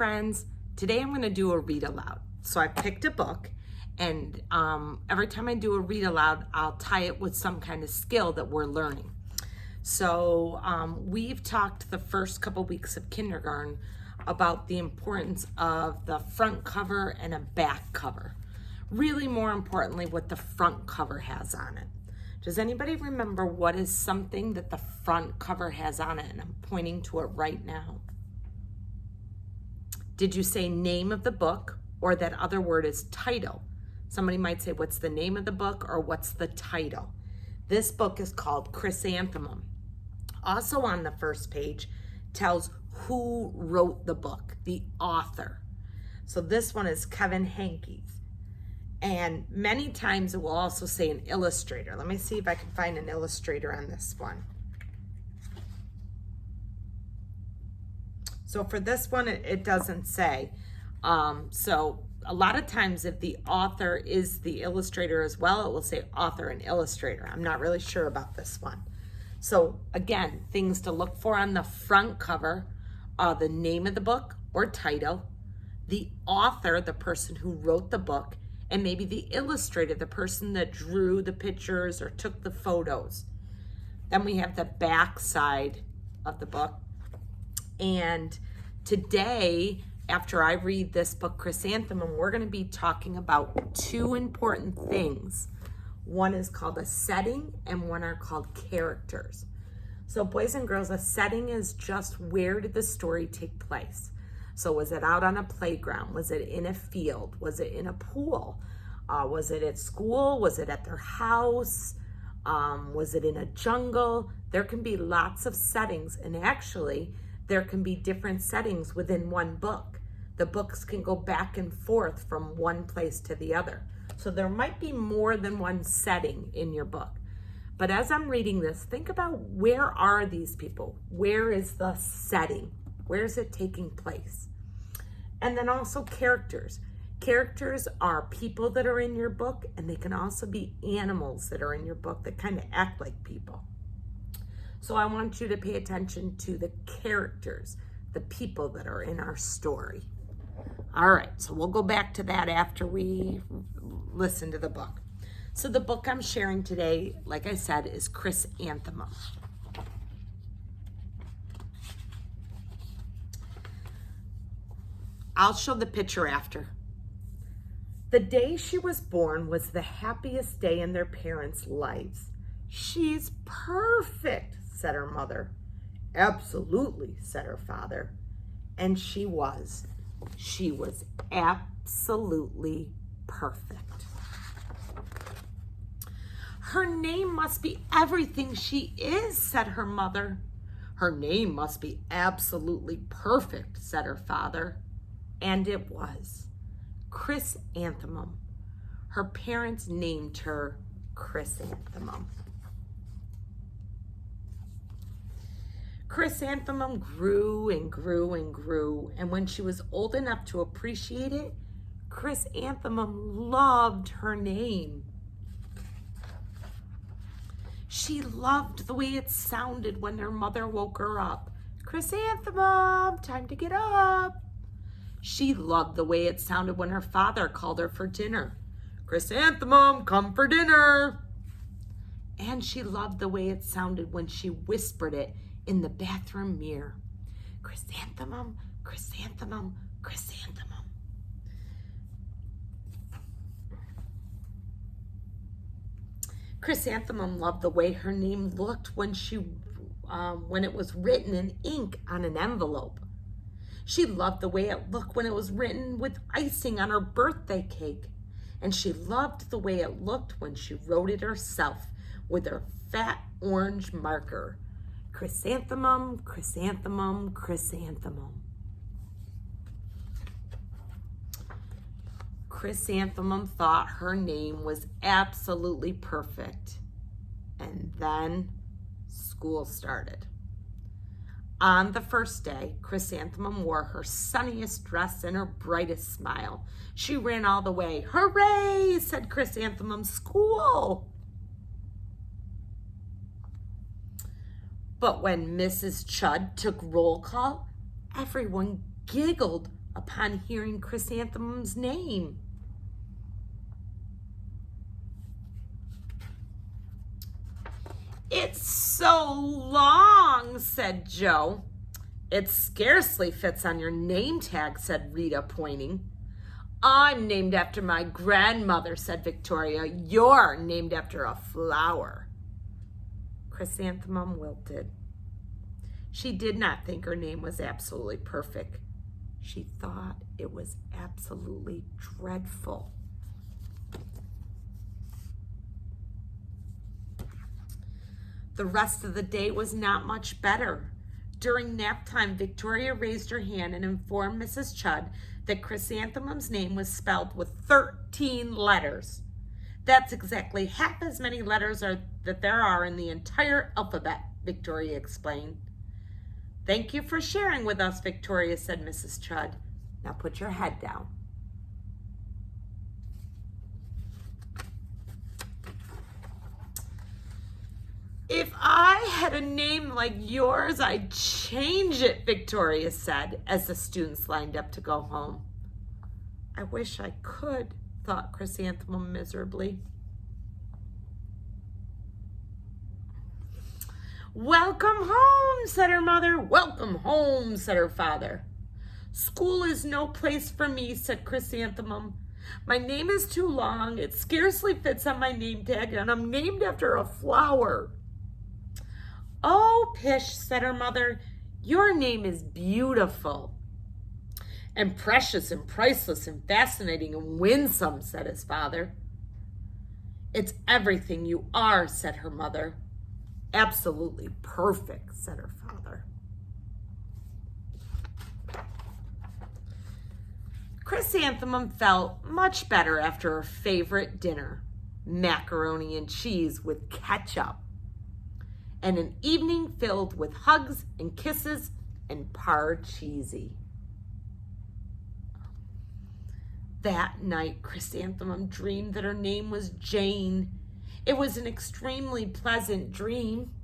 friends. Today I'm going to do a read aloud. So I picked a book, and every time I do a read aloud, I'll tie it with some kind of skill that we're learning. So we've talked the first couple weeks of kindergarten about the importance of the front cover and a back cover. Really, more importantly, what the front cover has on it. Does anybody remember what is something that the front cover has on it? And I'm pointing to it right now. Did you say name of the book, or that other word is title? Somebody might say, what's the name of the book, or what's the title? This book is called Chrysanthemum. Also on the first page tells who wrote the book, the author. So this one is Kevin Hankey's. And many times it will also say an illustrator. Let me see if I can find an illustrator on this one. So for this one, it doesn't say. So a lot of times if the author is the illustrator as well, it will say author and illustrator. I'm not really sure about this one. So again, things to look for on the front cover are the name of the book or title, the author, the person who wrote the book, and maybe the illustrator, the person that drew the pictures or took the photos. Then we have the back side of the book. And today, after I read this book, Chrysanthemum, we're going to be talking about two important things. One is called a setting, and one are called characters. So boys and girls, a setting is just where did the story take place? So was it out on a playground? Was it in a field? Was it in a pool? Was it at school? Was it at their house? Was it in a jungle? There can be lots of settings, and actually there can be different settings within one book. The books can go back and forth from one place to the other. So there might be more than one setting in your book. But as I'm reading this, think about, where are these people? Where is the setting? Where is it taking place? And then also characters. Characters are people that are in your book, and they can also be animals that are in your book that kind of act like people. So I want you to pay attention to the characters, the people that are in our story. All right, so we'll go back to that after we listen to the book. So the book I'm sharing today, like I said, is Chrysanthemum. I'll show the picture after. The day she was born was the happiest day in their parents' lives. She's perfect, said her mother. Absolutely, said her father. And she was. She was absolutely perfect. Her name must be everything she is, said her mother. Her name must be absolutely perfect, said her father. And it was. Chrysanthemum. Her parents named her Chrysanthemum. Chrysanthemum grew and grew and grew, and when she was old enough to appreciate it, Chrysanthemum loved her name. She loved the way it sounded when her mother woke her up. Chrysanthemum, time to get up. She loved the way it sounded when her father called her for dinner. Chrysanthemum, come for dinner. And she loved the way it sounded when she whispered it in the bathroom mirror. Chrysanthemum, chrysanthemum, chrysanthemum. Chrysanthemum loved the way her name looked when it was written in ink on an envelope. She loved the way it looked when it was written with icing on her birthday cake. And she loved the way it looked when she wrote it herself with her fat orange marker. Chrysanthemum, chrysanthemum, chrysanthemum. Chrysanthemum thought her name was absolutely perfect. And then school started. On the first day, Chrysanthemum wore her sunniest dress and her brightest smile. She ran all the way. Hooray, said Chrysanthemum, school! But when Mrs. Chud took roll call, everyone giggled upon hearing Chrysanthemum's name. "It's so long," said Joe. "It scarcely fits on your name tag," said Rita, pointing. "I'm named after my grandmother," said Victoria. "You're named after a flower." Chrysanthemum wilted. She did not think her name was absolutely perfect. She thought it was absolutely dreadful. The rest of the day was not much better. During nap time, Victoria raised her hand and informed Mrs. Chudd that Chrysanthemum's name was spelled with 13 letters. "That's exactly half as many letters that there are in the entire alphabet," Victoria explained. "Thank you for sharing with us, Victoria," said Mrs. Chudd. "Now put your head down." "If I had a name like yours, I'd change it," Victoria said as the students lined up to go home. "I wish I could," thought Chrysanthemum miserably. "Welcome home," said her mother. "Welcome home," said her father. "School is no place for me," said Chrysanthemum. "My name is too long. It scarcely fits on my name tag, and I'm named after a flower." "Oh, pish," said her mother. "Your name is beautiful." "And precious and priceless and fascinating and winsome," said his father. "It's everything you are," said her mother. "Absolutely perfect," said her father. Chrysanthemum felt much better after her favorite dinner, macaroni and cheese with ketchup, and an evening filled with hugs and kisses and parcheesi. That night, Chrysanthemum dreamed that her name was Jane. It was an extremely pleasant dream.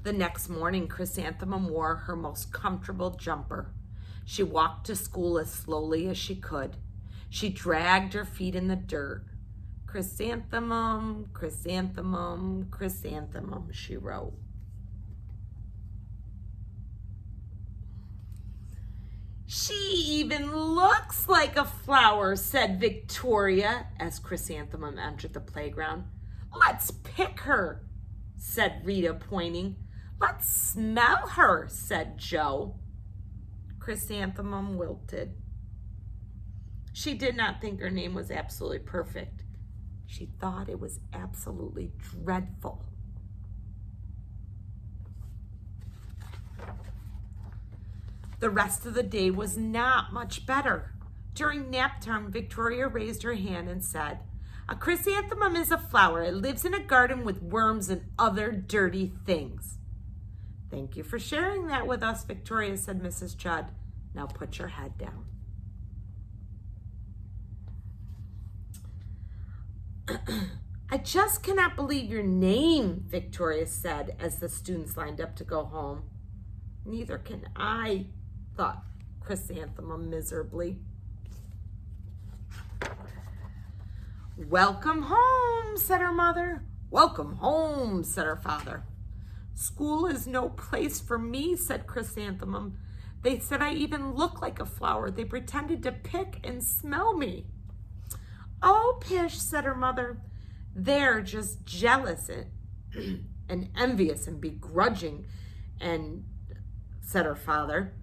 The next morning, Chrysanthemum wore her most comfortable jumper. She walked to school as slowly as she could. She dragged her feet in the dirt. "Chrysanthemum, chrysanthemum, chrysanthemum," she wrote. "She even looks like a flower," said Victoria as Chrysanthemum entered the playground. "Let's pick her," said Rita, pointing. "Let's smell her," said Joe. Chrysanthemum wilted. She did not think her name was absolutely perfect. She thought it was absolutely dreadful. The rest of the day was not much better. During nap time, Victoria raised her hand and said, "A chrysanthemum is a flower. It lives in a garden with worms and other dirty things." "Thank you for sharing that with us, Victoria," said Mrs. Chudd. "Now put your head down." "I just cannot believe your name," Victoria said as the students lined up to go home. "Neither can I," thought Chrysanthemum miserably. "Welcome home," said her mother. "Welcome home," said her father. "School is no place for me," said Chrysanthemum. "They said I even look like a flower. They pretended to pick and smell me." "Oh, pish," said her mother. "They're just jealous and envious and begrudging," and said her father.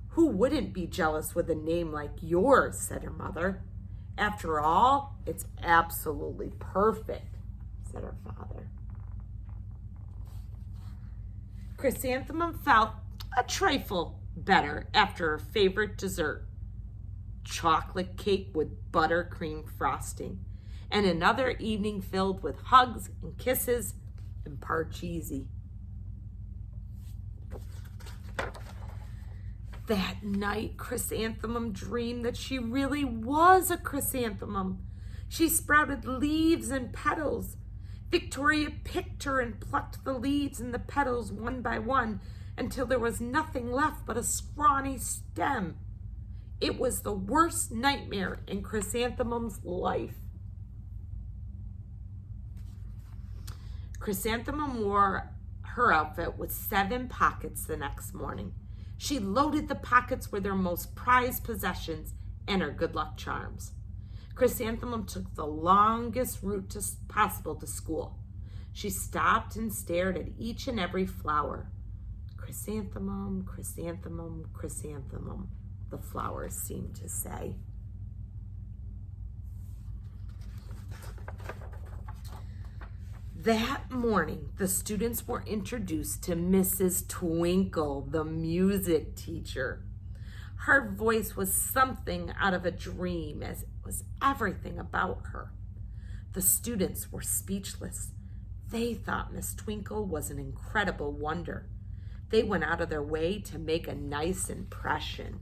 "Who wouldn't be jealous with a name like yours?" said her mother. "After all, it's absolutely perfect," said her father. Chrysanthemum felt a trifle better after her favorite dessert, chocolate cake with buttercream frosting, and another evening filled with hugs and kisses and parcheesi. That night, Chrysanthemum dreamed that she really was a chrysanthemum. She sprouted leaves and petals. Victoria picked her and plucked the leaves and the petals one by one until there was nothing left but a scrawny stem. It was the worst nightmare in Chrysanthemum's life. Chrysanthemum wore her outfit with 7 pockets the next morning. She loaded the pockets with her most prized possessions and her good luck charms. Chrysanthemum took the longest route possible to school. She stopped and stared at each and every flower. Chrysanthemum, chrysanthemum, chrysanthemum, the flowers seemed to say. That morning, the students were introduced to Mrs. Twinkle, the music teacher. Her voice was something out of a dream, as it was everything about her. The students were speechless. They thought Miss Twinkle was an incredible wonder. They went out of their way to make a nice impression.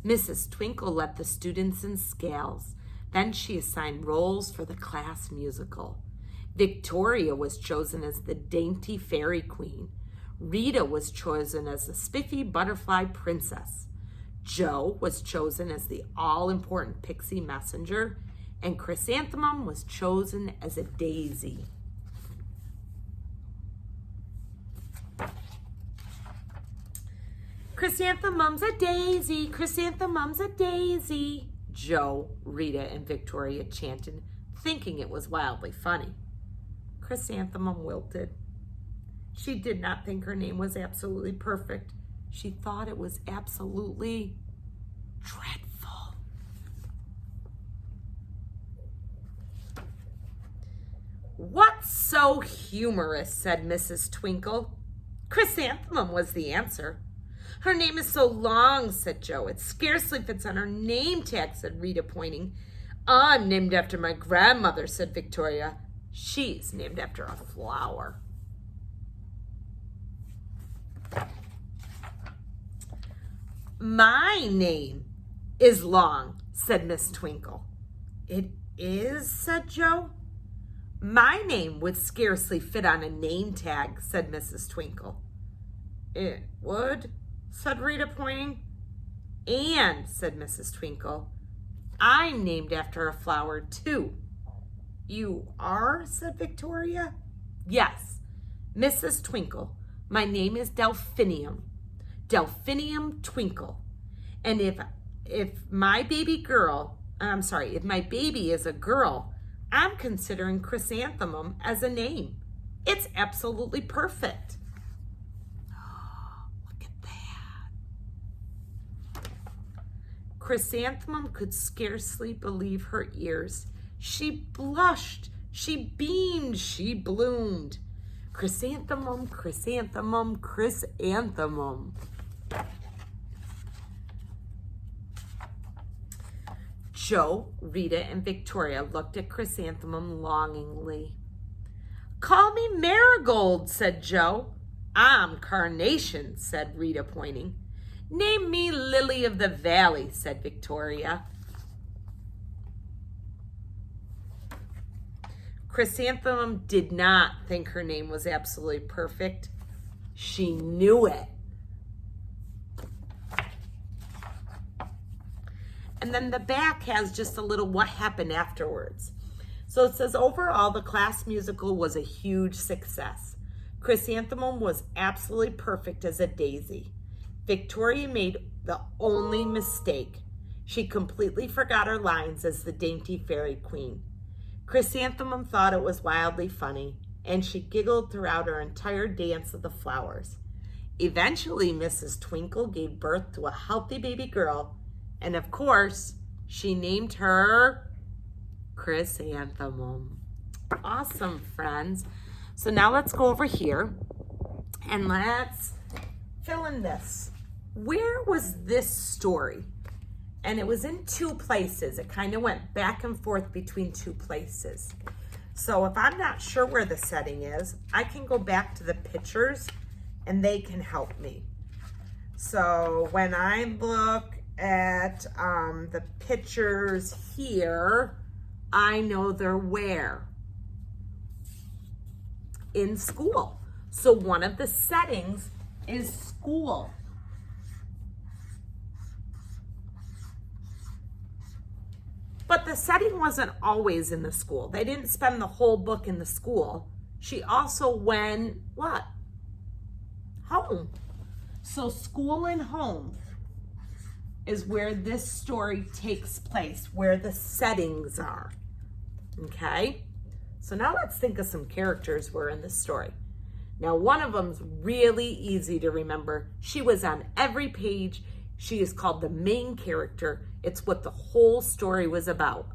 Mrs. Twinkle let the students in scales. Then she assigned roles for the class musical. Victoria was chosen as the dainty fairy queen. Rita was chosen as the spiffy butterfly princess. Jo was chosen as the all-important pixie messenger, and Chrysanthemum was chosen as a daisy. Chrysanthemum's a daisy, chrysanthemum's a daisy, Jo, Rita, and Victoria chanted, thinking it was wildly funny. Chrysanthemum wilted. She did not think her name was absolutely perfect. She thought it was absolutely dreadful. What's so humorous, said Mrs. Twinkle. Chrysanthemum was the answer. Her name is so long, said Jo. It scarcely fits on her name tag, said Rita, pointing. I'm named after my grandmother, said Victoria. She's named after a flower. My name is long, said Miss Twinkle. It is, said Jo. My name would scarcely fit on a name tag, said Mrs. Twinkle. It would, said Rita, pointing. And, said Mrs. Twinkle, I'm named after a flower, too. You are, said Victoria. Yes, Mrs. Twinkle. My name is Delphinium. Delphinium Twinkle. And if my baby is a girl, I'm considering Chrysanthemum as a name. It's absolutely perfect. Look at that. Chrysanthemum could scarcely believe her ears. She blushed, she beamed, she bloomed. Chrysanthemum, chrysanthemum, chrysanthemum. Jo, Rita, and Victoria looked at Chrysanthemum longingly. Call me Marigold, said Jo. I'm Carnation, said Rita, pointing. Name me Lily of the Valley, said Victoria. Chrysanthemum did not think her name was absolutely perfect. She knew it. And then the back has just a little what happened afterwards. So it says, overall, the class musical was a huge success. Chrysanthemum was absolutely perfect as a daisy. Victoria made the only mistake. She completely forgot her lines as the dainty fairy queen. Chrysanthemum thought it was wildly funny, and she giggled throughout her entire dance of the flowers. Eventually, Mrs. Twinkle gave birth to a healthy baby girl, and of course, she named her Chrysanthemum. Awesome, friends. So now let's go over here and let's fill in this. Where was this story? And it was in 2 places. It kind of went back and forth between 2 places. So if I'm not sure where the setting is, I can go back to the pictures and they can help me. So when I look at the pictures here, I know they're where? In school. So one of the settings is school. But the setting wasn't always in the school. They didn't spend the whole book in the school. She also went, what? Home. So school and home is where this story takes place, where the settings are. Okay? So now let's think of some characters who are in this story. Now, one of them's really easy to remember. She was on every page. She is called the main character. It's what the whole story was about.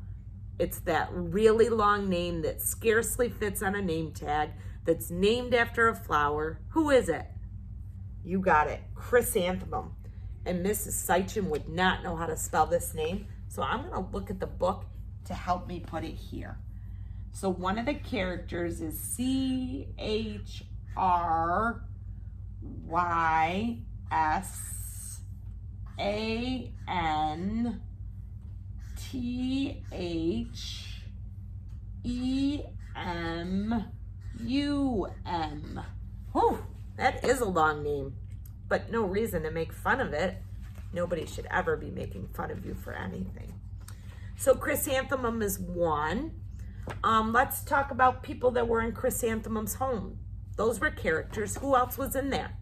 It's that really long name that scarcely fits on a name tag, that's named after a flower. Who is it? You got it, Chrysanthemum. And Mrs. Seichin would not know how to spell this name, so I'm going to look at the book to help me put it here. So one of the characters is Chrysanthemum. Whew, that is a long name, but no reason to make fun of it. Nobody should ever be making fun of you for anything. So Chrysanthemum is one. Let's talk about people that were in Chrysanthemum's home. Those were characters. Who else was in there?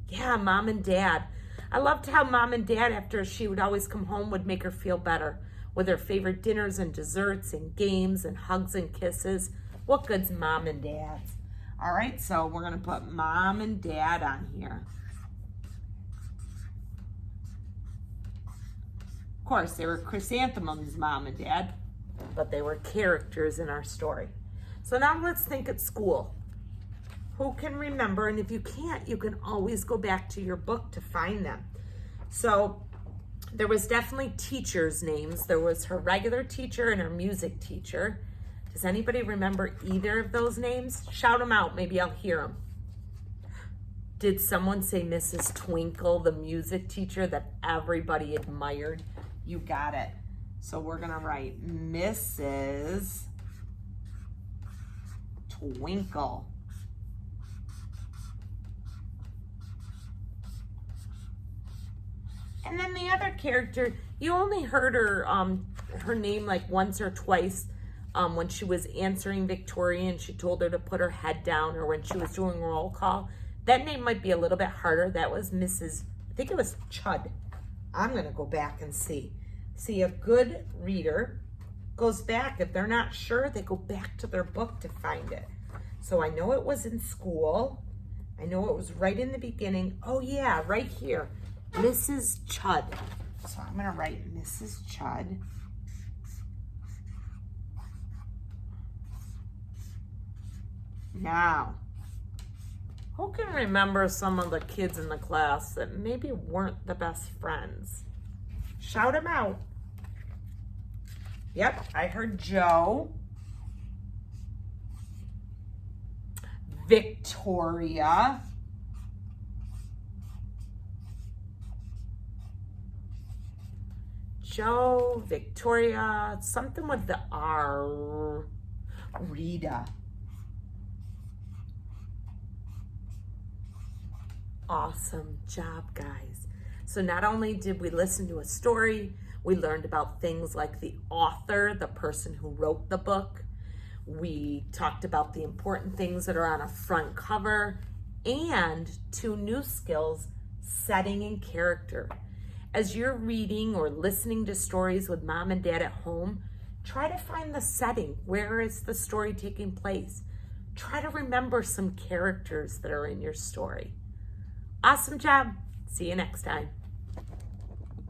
Yeah, Mom and Dad. I loved how Mom and Dad, after she would always come home, would make her feel better with her favorite dinners and desserts and games and hugs and kisses. What good's Mom and Dad's? All right, so we're going to put Mom and Dad on here. Of course, they were Chrysanthemum's mom and dad, but they were characters in our story. So now let's think at school. Who can remember? And if you can't, you can always go back to your book to find them. So there was definitely teachers' names. There was her regular teacher and her music teacher. Does anybody remember either of those names? Shout them out. Maybe I'll hear them. Did someone say Mrs. Twinkle, the music teacher that everybody admired? You got it. So we're going to write Mrs. Twinkle. And then the other character, you only heard her name like once or twice when she was answering Victoria and she told her to put her head down, or when she was doing roll call. That name might be a little bit harder. That was Mrs. I think it was Chud. I'm going to go back and see. See, a good reader goes back. If they're not sure, they go back to their book to find it. So I know it was in school. I know it was right in the beginning. Oh yeah, right here. Mrs. Chud. So I'm going to write Mrs. Chud. Now, who can remember some of the kids in the class that maybe weren't the best friends? Shout them out. Yep, I heard Joe, Victoria, Joe, Victoria, something with the R, Rita. Awesome job, guys. So not only did we listen to a story, we learned about things like the author, the person who wrote the book. We talked about the important things that are on a front cover, and 2 new skills, setting and character. As you're reading or listening to stories with Mom and Dad at home, try to find the setting. Where is the story taking place? Try to remember some characters that are in your story. Awesome job. See you next time.